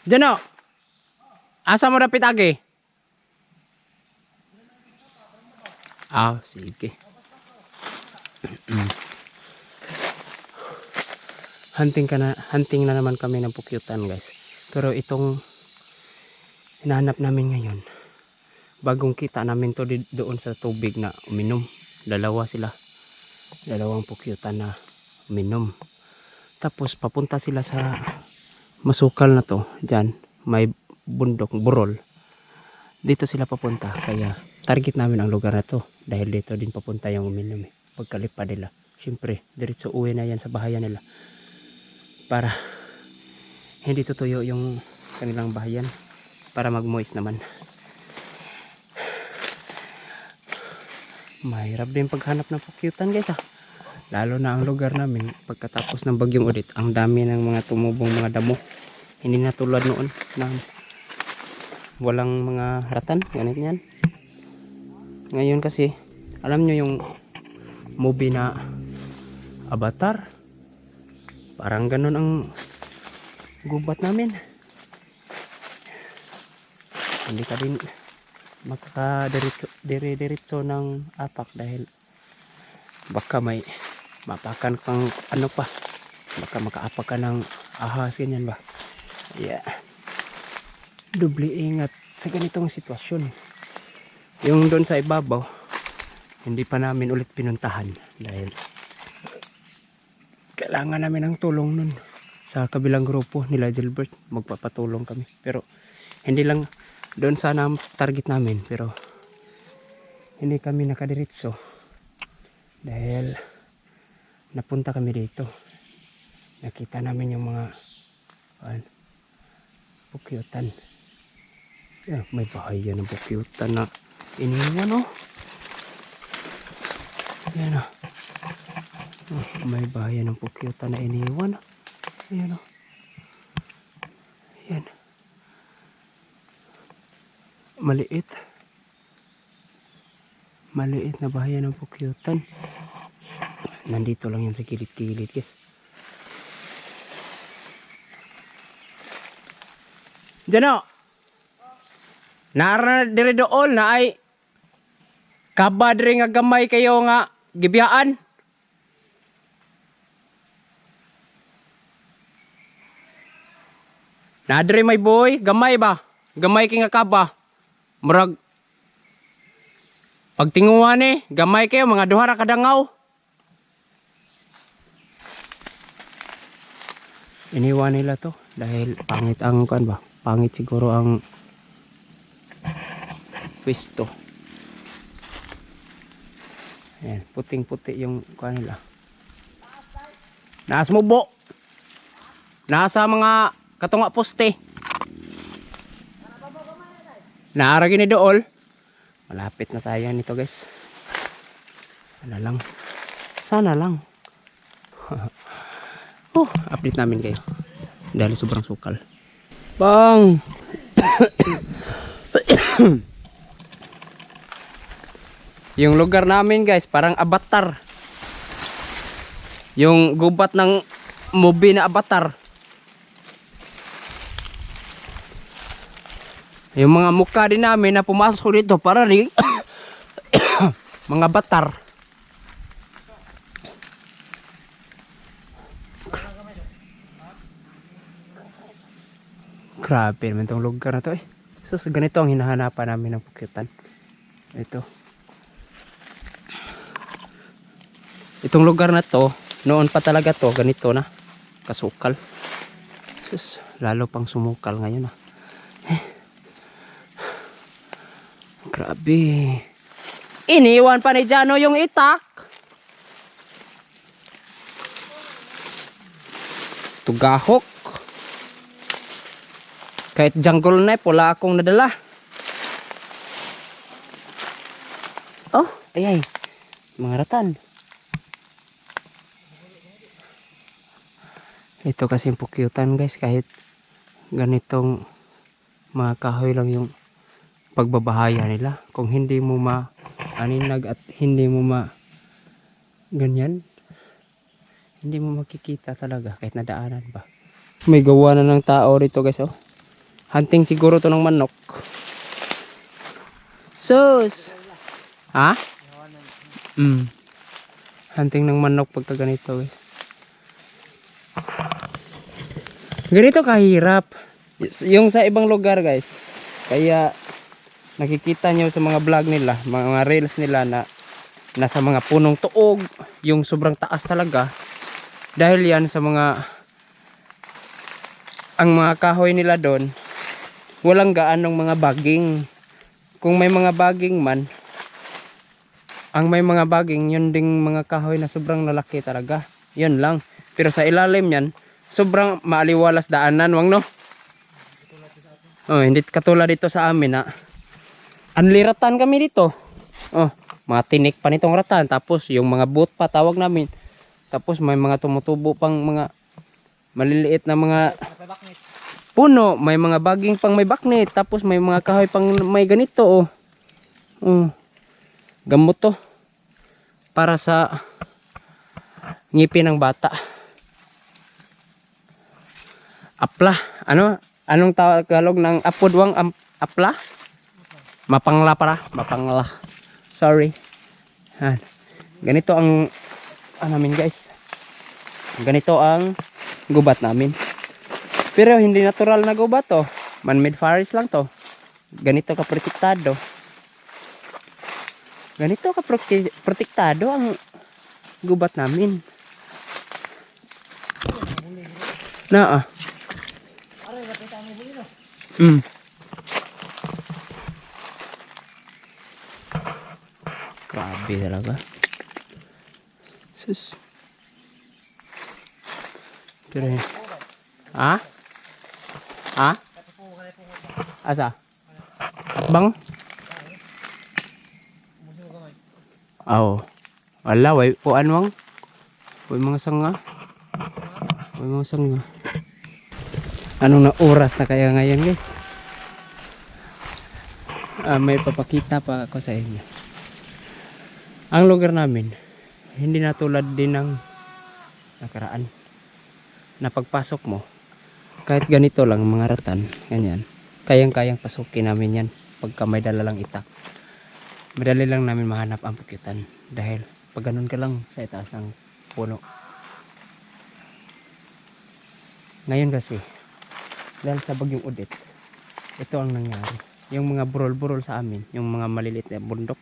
Jano, asa mo dapit agi? Ah, sige. Hunting na naman kami ng pukyutan, guys. Pero itong hinahanap namin ngayon, bagong kita namin to doon sa tubig na uminom. Dalawa sila. Dalawang pukyutan na uminom. Tapos papunta sila sa masukal na to. Diyan, may bundok, burol. Dito sila papunta. Kaya target namin ang lugar na to. Dahil dito din papunta yung uminom. Pagkalipad nila. Siyempre, diretso uwi na yan sa bahayan nila. Para hindi tutuyo yung kanilang bahayan. Para mag-moist naman. Mahirap din paghanap ng pukyutan, guys, ah. Lalo na ang lugar namin pagkatapos ng bagyong Odette, ang dami ng mga tumubong mga damo. Hindi na tulad noon na walang mga haratan, ganit yan. Ngayon kasi, alam nyo yung movie na Avatar, parang ganun ang gubat namin. Hindi ka din makakadiretso ng apak dahil baka may mapakan kang ano pa, baka makaapak ka ng ahas, ganyan ba. Yeah, doble ingat sa ganitong sitwasyon. Yung doon sa ibabaw hindi pa namin ulit pinuntahan dahil kailangan namin ng tulong nun sa kabilang grupo nila Gilbert. Magpapatulong kami pero hindi lang doon sana ang target namin, pero hindi kami nakadiretso dahil napunta kami dito. Nakita namin yung mga pukyutan. May bahaya ng pukyutan na iniwan, oh. Ayan, oh. May bahaya ng pukyutan na iniwan. Ayan, oh. Ayan. Maliit na bahaya ng pukyutan. Nandito lang yan sa kilid-kilid, guys. Jano, naara na diri dool na ay kaba diri nga gamay kayo nga gibiyaan. Na diri may boy, gamay ba? Gamay kay nga kaba. Murag pagtinguhan gamay kayo mga duha ra kadangaw. Iniwan nila to dahil pangit ang kan ba? Pangit siguro ang pwesto. Ayan, puting-puti yung kan nila. Nasa mubo. Nasa mga katunga poste. Naaragi ni dool. Malapit na tayo nito, guys. Sana lang. Update namin kayo dahil sobrang sukal. Bang! Yung lugar namin, guys, parang Avatar. Yung gubat ng movie na Avatar. Yung mga mukha din namin na pumasok dito para rin mga Avatar. Grabe naman itong lugar na to, eh. So ganito ang hinahanapan namin ng pukyutan. Itong lugar na to, noon pa talaga to, ganito na kasukal. Sus, lalo pang sumukal ngayon, ah. Grabe. Iniwan pa ni Jano yung itak. Tugahok. Kahit jungle knife, wala akong nadala. Oh, ayay. Mga ratan. Ito kasi yung pukyutan, guys. Kahit ganitong mga kahoy lang yung pagbabahaya nila. Kung hindi mo ma-aninag at hindi mo ganyan, hindi mo makikita talaga kahit nadaanan pa. May gawa na ng tao rito, guys, oh. Hunting siguro to ng manok. Sus! Ha? Hunting ng manok pagka ganito guys. Ganito kahirap. Yung sa ibang lugar guys. Kaya nakikita nyo sa mga vlog nila, mga reels nila na nasa mga punong tuog, yung sobrang taas talaga. Dahil yan sa mga ang mga kahoy nila doon walang gaanong mga baging. Kung may mga baging man, ang may mga baging yun ding mga kahoy na sobrang lalaki talaga, yun lang. Pero sa ilalim yan sobrang maaliwalas daanan, wang no? Oh, hindi katulad dito sa amin na anliratan kami dito. Oh, mga tinik pa nitong ratan, tapos yung mga boot pa tawag namin. Tapos may mga tumutubo pang mga maliliit na mga puno, may mga baging pang may baknit, tapos may mga kahoy pang may ganito oh. Gamot to para sa ngipin ng bata. Apla, anong Tagalog ng apodwang apla? Mapangla para, mapangla. Sorry. Ganito ang namin guys. Ganito ang gubat namin. Pero hindi natural na gubat to. Man-made forest lang to. Ganito ka protektado. Ganito ka protektado ang gubat namin. Na Grabe talaga. Sus. Pero ha? Ha? Asa? Atbang? Oo. Wala, way puan wang. Way mga sanga. Way mga sanga. Anong na oras na kaya ngayon guys? May papakita pa ako sa inyo. Ang lugar namin hindi na tulad din ng nakaraan. Na pagpasok mo kahit ganito lang mga ratan, ganyan, kayang-kayang pasukin namin yan pagka may dala lang itak. Madali lang namin mahanap ang pukyutan dahil pag ganun ka lang sa itaas ng puno. Ngayon kasi dahil sa bagyong Odette, ito ang nangyari. Yung mga burol-burol sa amin, yung mga maliliit na bundok,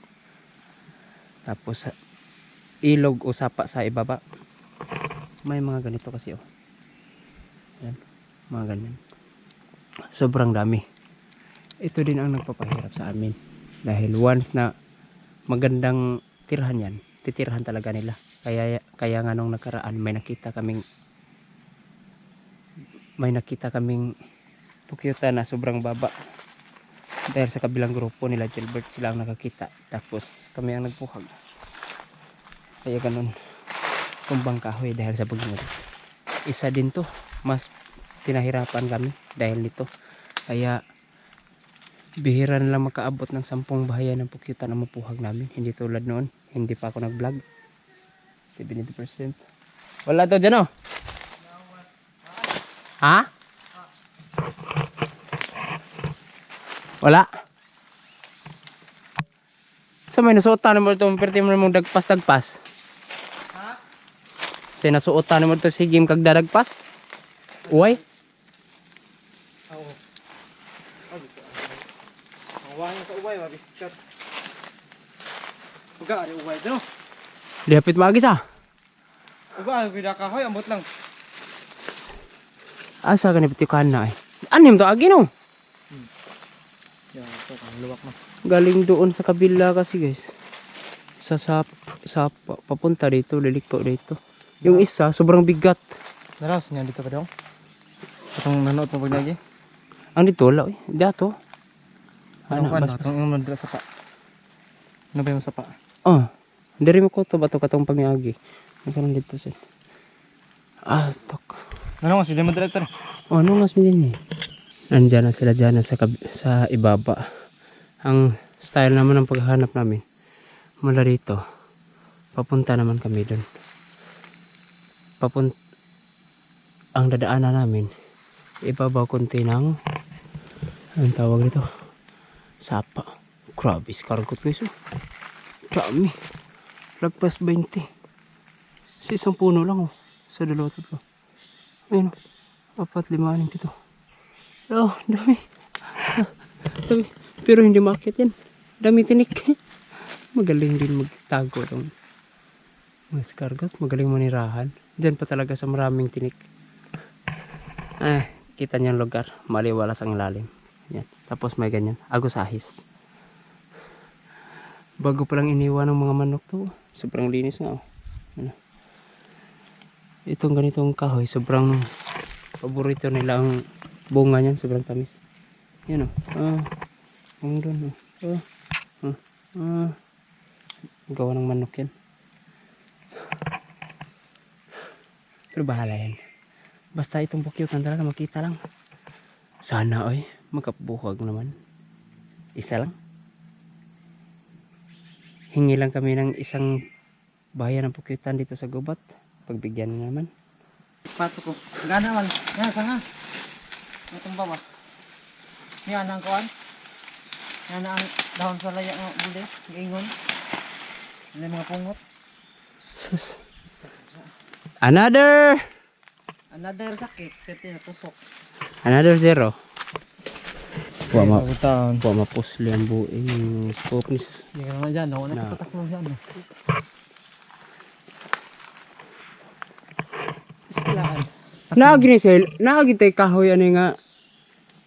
tapos ilog o sapa sa ibaba, may mga ganito kasi oh. Yan, mga ganyan. Sobrang dami. Ito din ang nagpapahirap sa amin dahil once na magandang tirahan yan, titirhan talaga nila. Kaya nga nung nakaraan may nakita kaming pukyutan na sobrang baba. Dahil sa kabilang grupo nila Gilbert sila ang nakakita, tapos kami ang nagpuhag. Kaya ganun tumbang kahoy dahil sa bagyo. Isa din to, mas pinahirapan kami dahil nito. Kaya bihira na lang makaabot ng 10 bahayan ng pukyutan na mapuhag namin. Hindi tulad noon, hindi pa ako nag vlog. 70%. Wala to dyan oh. Ha? Wala. Sa may nasuotan mo ito, perti mo mong dagpas-dagpas. Ha? Sa nasuotan mo ito, sigim kag dadagpas. Uway? Oo. Ang wangin sa uway, wabiskat. Uga, ari uway dyan. Di hapit maagis ah. Uga, pinakahoy, ambot lang. Asa ka nipitikan na eh. Anim to agi no? Yan, ito, luwak na. Galing doon sa kabila kasi guys. Sa papunta dito, liliko dito. Yung isa, sobrang bigat. Naras niya dito ka daw. Itong nanood mo pag nagi. Ang dito, wala eh. Dato. Ano ba? Itong umandra sa pa. Ano ba yung sa pa? Oh, dari mo ko to bato katong pangagi. Nagkaroon dito sa. Tok. Ano nga, sila mo director? Oh, ano nga din eh. Nandiyan na sila dyan sa ibaba. Ang style naman ng paghahanap namin mula dito papunta naman kami doon. Ang dadaanan namin ibabaw konti ng Anong tawag nito? Sapa. Grabe, iskargot guys. Oh. Dami. Lagpas 20. Sa isang puno lang oh. Sa dalawa tatlo. Ayun oh. 4, 5, 6, 7. Oh, dami. Dami. Pero hindi makit yan. Dami tinik. Magaling din magtago itong mga iskargot. Magaling manirahan. Diyan pa talaga sa maraming tinik. Kita niyo yung lugar. Maliwalas ang lalim. Yan. Tapos may ganyan. Agusahis. Bago pa lang iniwan ng mga manok to. Sobrang linis nga oh. Ano. Itong ganitong kahoy. Sobrang paborito nila ang bunga niyan. Sobrang tamis. Yan oh. Ang doon oh. Gawa ng manok yan. Pero bahala yan. Basta itong bukyutan talaga makita lang. Sana oy. Magkabuhag naman. Isa lang. Hingi lang kami ng isang bayan ng bukyutan dito sa gubat. Pagbigyan na naman. Pato ko. Gana man. Yan, sanga. Itong baba. Yan ang kuwan. Yan ang dahon sa laya ng buli. Gingon. Yan mga pungot. Sus. Another sakit. Kasi natusok. Another 0. Wa Taon. mapusli ang buing scope ni Hindi ka naman dyan. Ako Na. nagpatak mo dyan. Islaan. Naagi tay kahoy ani nga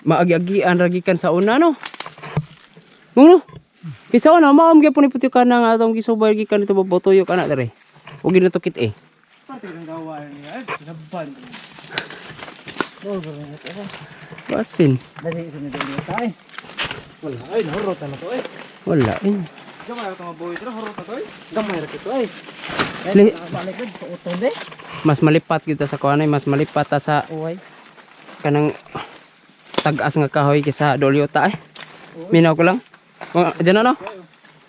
maagi-agian ragikan sa una no. Ngono. Kisa una maam gyapon iputi ka na nga atong gisubay gikan dito babotoyo kana dere. Ug ginatukit eh. Pati ng gawa niya. Ay, naban. Dolgar na ito. Basin. Dali sa nito niya tayo. Wala. Ay, nahurutan na to eh. Wala eh. Gamay ito mga buhay ito. Nahurutan to eh. Gamay ito to eh. Li- Balik din. Pautong din. Mas malipat kita sa kuanay, mas malipat ta sa Uway. kanang tag-as nga kahoy kisa dolyota eh. Minaw ko lang. Diyan ano?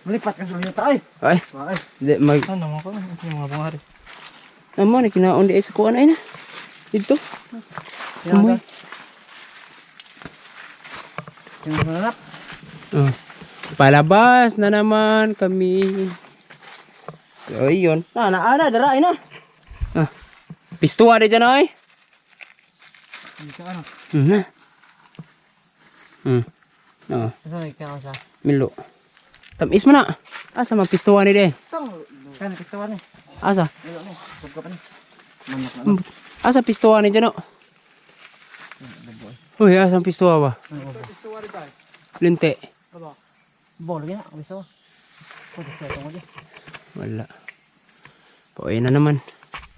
Malipat ka sa niyo tayo. Ay, Ay. di mag Ano mo ko? Ano yung mga bungari? amo ni kinaon di ay sa kuan ay na. Dito. Amoy. Yung manap. Oh. Palabas na naman kami. So, yun. Ana, darain na. Pistuwa di dyan, oy. Dito ano? Na. Oo. Ito ikaw sa. Milo. Tamis mo na. Asa man pistuwa ni de? Tang. Kan pitawan eh. Asa? Dilo ni. Tugka pa ni. Manak na. Asa pistuwa ni dyan, o? Uy, asa pistuwa ba? Pistuwa rin tayo. Linte. Aba. Bol gina, bisaw. Pwede sa ito mo di. Wala. Pauwi na naman.